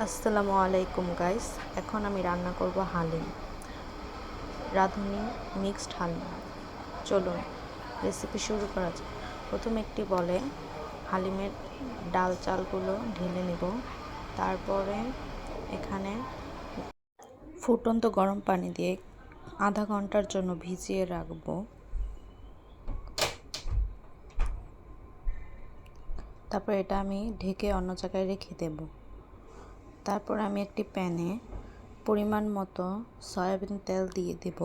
আসসালামু আলাইকুম গাইস। এখন আমি রান্না করব হালিম, রাঁধুনি মিক্সড হালিম। চলুন রেসিপি শুরু করা যাক। প্রথমে একটি বলে হালিমের ডাল চালগুলো ঢেলে নেব। তারপরে এখানে ফুটন্ত গরম পানি দিয়ে আধা ঘন্টার জন্য ভিজিয়ে রাখবো। তারপর এটা আমি ঢেকে অন্য জায়গায় রেখে দেব। তারপর আমি একটি প্যানে পরিমাণ মতো সয়াবিন তেল দিয়ে দেব।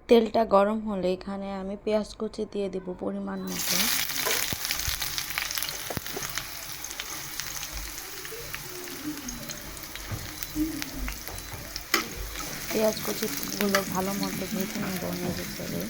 তেলটা গরম হলে এখানে আমি পেঁয়াজ কুচি দিয়ে দেব পরিমাণ মতো। পেঁয়াজ কুচিগুলো ভালো মতো ভেজে নেব নেড়ে চেড়ে।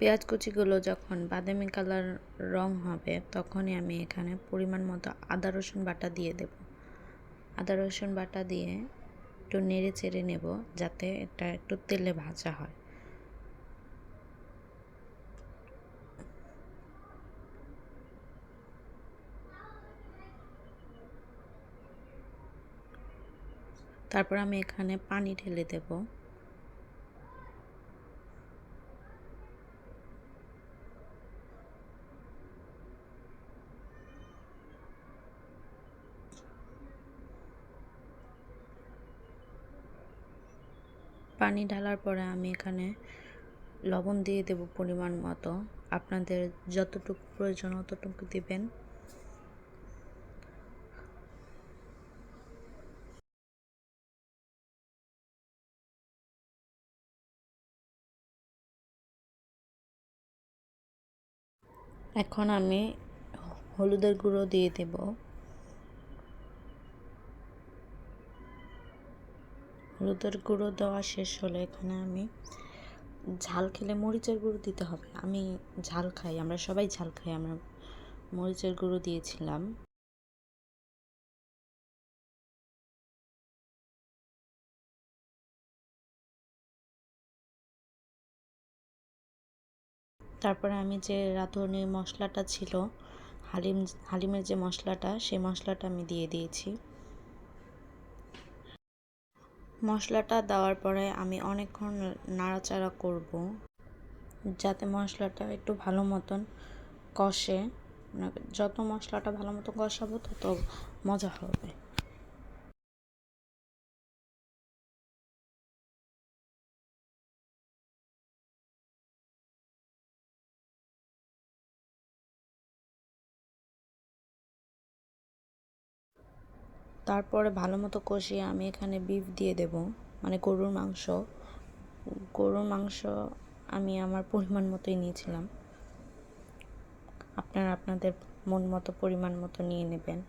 পেঁয়াজ কুচিগুলো যখন বাদামি কালার রং হবে তখনই আমি এখানে পরিমাণ মতো আদা রসুন বাটা দিয়ে দেব। আদা রসুন বাটা দিয়ে একটু নেড়ে চেড়ে নেব যাতে এটা একটু তেলে ভাজা হয়। তারপর আমি এখানে পানি ঢেলে দেব। পানি ঢালার পরে আমি এখানে লবণ দিয়ে দেব পরিমাণ মতো। আপনাদের যতটুকু প্রয়োজন ততটুকু দিবেন। এখন আমি হলুদের গুঁড়ো দিয়ে দেব। হলুদের গুঁড়ো দেওয়া শেষ হলে এখানে আমি ঝাল খেলে মরিচের গুঁড়ো দিতে হবে। আমি ঝাল খাই, আমরা সবাই ঝাল খাই, আমরা মরিচের গুঁড়ো দিয়েছিলাম। তারপরে আমি যে রাঁধুনি মশলাটা ছিল, হালিমের যে মশলাটা, সেই মশলাটা আমি দিয়ে দিয়েছি। মশলাটা দেওয়ার পরে আমি অনেকক্ষণ নাড়াচাড়া করব যাতে মশলাটা একটু ভালো মতন কষে। যত মশলাটা ভালো মতো কষাবো তত মজা হবে। তারপরে ভালো মতো কষিয়ে আমি এখানে বিফ দিয়ে দেব, মানে গরুর মাংস। গরুর মাংস আমি আমার পরিমাণ মতোই নিয়েছিলাম, আপনারা আপনাদের মন মতো পরিমাণ মতো নিয়ে নেবেন।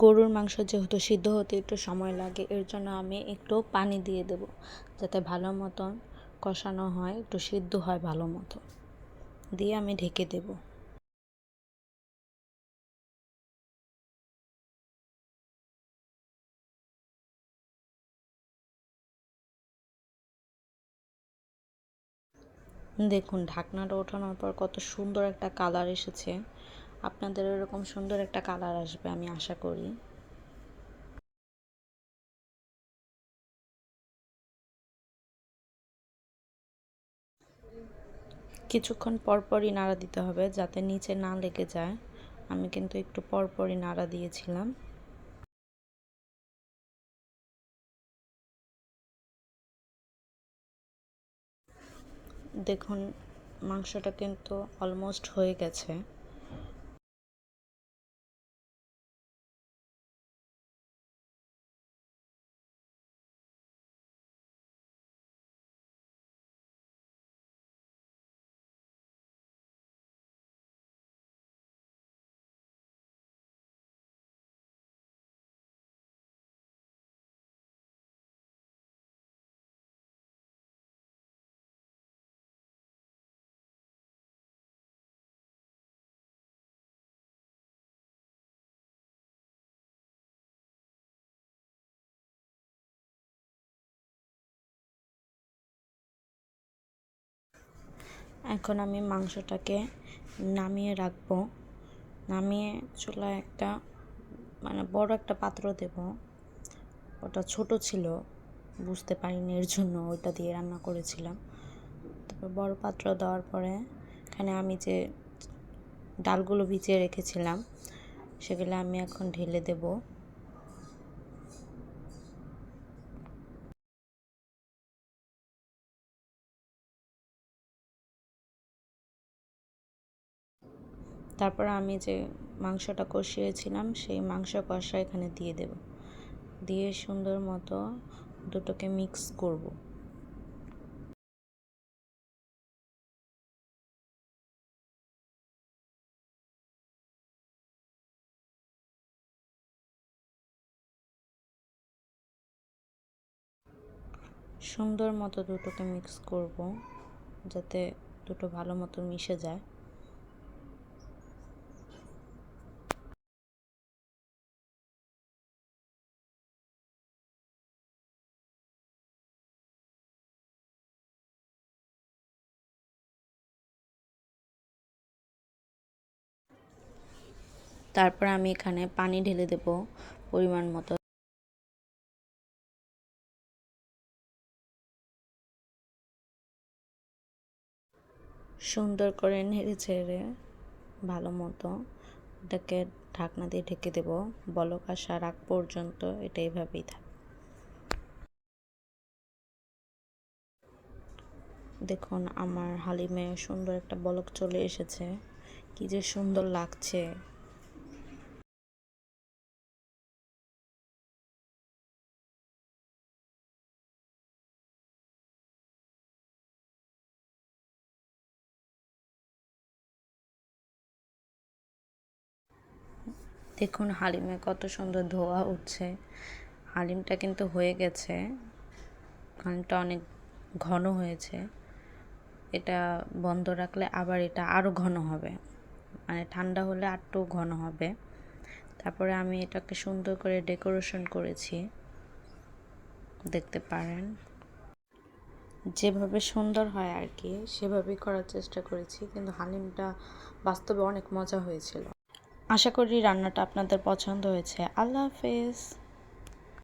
গরুর মাংস যেহেতু সিদ্ধ হতে একটু সময় লাগে, এর জন্য আমি একটু পানি দিয়ে দেব যাতে ভালো মতন কষানো হয়, একটু সিদ্ধ হয় ভালো মতো। দিয়ে আমি ঢেকে দেব। দেখুন ঢাকনাটা ওঠানোর পর কত সুন্দর একটা কালার এসেছে। আপনাদের এরকম সুন্দর একটা কালার আসবে আমি আশা করি। কিছুক্ষণ পরপরই নাড়া দিতে হবে যাতে নিচে না লেগে যায়। আমি কিন্তু একটু পরপরই নাড়া দিয়েছিলাম। দেখুন মাংসটা কিন্তু অলমোস্ট হয়ে গেছে। এখন আমি মাংসটাকে নামিয়ে রাখবো। নামিয়ে চুলায় একটা বড় একটা পাত্র দেব। ওটা ছোট ছিল, বুঝতে পারিনি, এর জন্য ওইটা দিয়ে রান্না করেছিলাম। তারপর বড় পাত্র দেওয়ার পরে এখানে আমি যে ডালগুলো ভিজিয়ে রেখেছিলাম সেগুলো আমি এখন ঢেলে দেব। তারপর আমি যে মাংসটা কষিয়েছিলাম সেই মাংস কষা এখানে দিয়ে দেব। দিয়ে সুন্দর মতো দুটোকে মিক্স করব। সুন্দর মতো দুটোকে মিক্স করব যাতে দুটো ভালো মতো মিশে যায়। তারপর আমি এখানে পানি ঢেলে দেব পরিমাণ মতো। সুন্দর করে নেড়ে ছেড়ে ভালো মতো এটাকে ঢাকনা দিয়ে ঢেকে দেব। বলক আসার আগ পর্যন্ত এটা এইভাবেই থাকবে। দেখুন আমার হালিমে সুন্দর একটা বলক চলে এসেছে। কি যে সুন্দর লাগছে। দেখুন হালিমে কত সুন্দর ধোয়া উঠছে। হালিমটা কিন্তু হয়ে গেছে। হালিমটা অনেক ঘন হয়েছে। এটা বন্ধ রাখলে আবার এটা আরও ঘন হবে, ঠান্ডা হলে আরও ঘন হবে। তারপরে আমি এটাকে সুন্দর করে ডেকোরেশন করেছি, দেখতে পারেন। যেভাবে সুন্দর হয় আর কি সেভাবেই করার চেষ্টা করেছি, কিন্তু হালিমটা বাস্তবে অনেক মজা হয়েছিল। আশা করি রান্নাটা আপনাদের পছন্দ হয়েছে। আল্লাহ হাফেজ।